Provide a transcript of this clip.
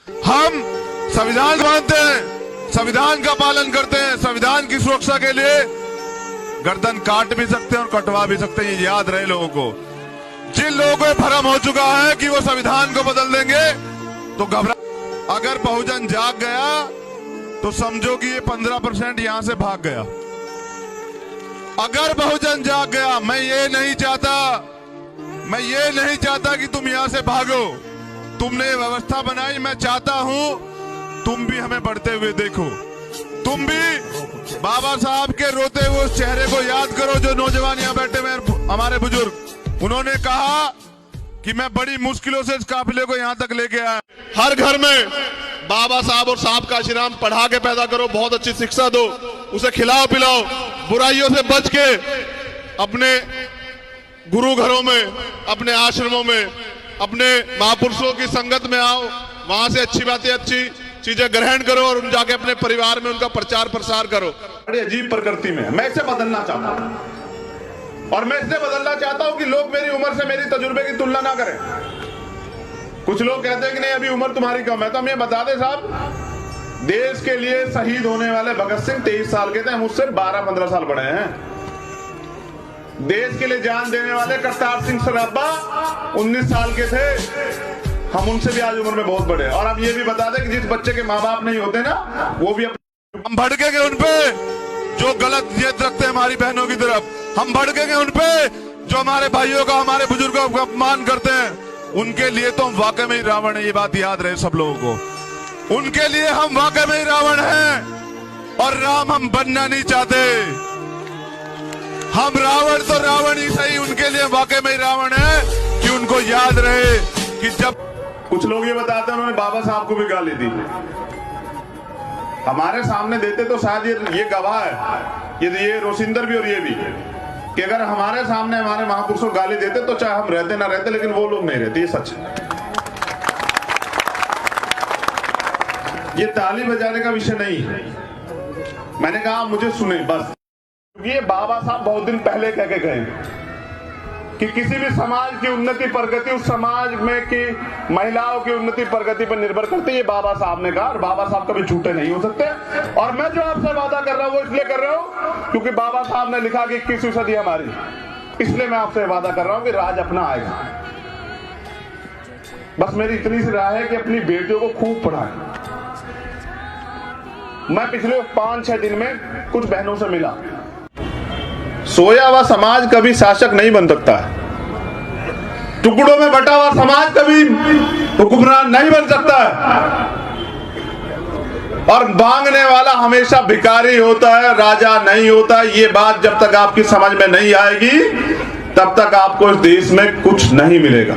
हम संविधान मानते हैं, संविधान का पालन करते हैं, संविधान की सुरक्षा के लिए गर्दन काट भी सकते हैं और कटवा भी सकते हैं। ये याद रहे लोगों को। जिन लोगों को भ्रम हो चुका है कि वो संविधान को बदल देंगे तो घबरा। अगर बहुजन जाग गया तो समझो कि ये 15% यहां से भाग गया। अगर बहुजन जाग गया, मैं ये नहीं चाहता कि तुम यहां से भागो। तुमने ये व्यवस्था बनाई, मैं चाहता हूं तुम भी हमें बढ़ते हुए देखो। तुम भी बाबा साहब के रोते हुए उस चेहरे को याद करो जो नौजवान यहाँ बैठे हुए हमारे बुजुर्ग। उन्होंने कहा कि मैं बड़ी मुश्किलों से इस काफिले को यहाँ तक लेके आया। हर घर में बाबा साहब और साहब का आशीर्वाद पढ़ा के पैदा करो, बहुत अच्छी शिक्षा दो, उसे खिलाओ पिलाओ, बुराइयों से बच के अपने गुरु घरों में, अपने आश्रमों में, अपने महापुरुषों की संगत में आओ, वहां से अच्छी बातें, अच्छी चीजें ग्रहण करो और उन जाके अपने परिवार में उनका प्रचार प्रसार करो। बड़ी अजीब प्रकृति में मैं इसे बदलना चाहता हूं और मैं इसे बदलना चाहता हूं कि लोग मेरी उम्र से मेरी तजुर्बे की तुलना ना करें। कुछ लोग कहते हैं कि नहीं अभी उम्र तुम्हारी कम है, तो हम ये बता दें साहब, देश के लिए शहीद होने वाले भगत सिंह 23 साल के थे, मुझसे 12-15 साल बड़े हैं। देश के लिए जान देने वाले करतार सिंह सराभा 19 साल के थे, हम उनसे भी आज उम्र में बहुत बड़े हैं। और अब ये भी बता दें कि जिस बच्चे के माँ बाप नहीं होते ना, वो भी हम भड़केंगे उन पे जो गलत नीयत रखते हैं हमारी बहनों की तरफ। हम भड़केंगे उन पे जो हमारे भाइयों का, हमारे बुजुर्गों का अपमान करते हैं। उनके लिए तो हम वाकई में ही रावण है, ये बात याद रहे सब लोगों को। उनके लिए हम वाकई में ही रावण हैं और राम हम बनना नहीं चाहते। हम रावण तो रावण ही सही, उनके लिए वाकई में ही रावण है कि उनको याद रहे कि जब कुछ लोग ये बताते हैं उन्होंने बाबा साहब को भी गाली दी, हमारे सामने देते तो शायद ये गवाह है, ये रोशिंदर भी और ये भी, कि अगर हमारे सामने हमारे महापुरुषों को गाली देते तो चाहे हम रहते ना रहते, लेकिन वो लोग नहीं रहते, ये सच है। ये ताली बजाने का विषय नहीं है। मैंने कहा मुझे सुने बस। ये बाबा साहब बहुत दिन पहले कह के गए कि किसी भी समाज की उन्नति प्रगति उस समाज में की महिलाओं की उन्नति प्रगति पर निर्भर करती है। ये बाबा साहब ने कहा और बाबा साहब कभी झूठे नहीं हो सकते। और मैं जो आपसे वादा कर रहा हूं वो इसलिए कर रहा हूं क्योंकि बाबा साहब ने लिखा कि 21वीं सदी हमारी, इसलिए मैं आपसे वादा कर रहा हूं कि राज अपना आएगा। बस मेरी इतनी सी राय है कि अपनी बेटियों को खूब पढ़ाएं। मैं पिछले 5-6 दिन में कुछ बहनों से मिला। सोया हुआ समाज कभी शासक नहीं बन सकता है, टुकड़ों में बटा हुआ समाज कभी हुक्मरान नहीं बन सकता है, और मांगने वाला हमेशा भिखारी होता है, राजा नहीं होता। ये बात जब तक आपकी समझ में नहीं आएगी तब तक आपको इस देश में कुछ नहीं मिलेगा।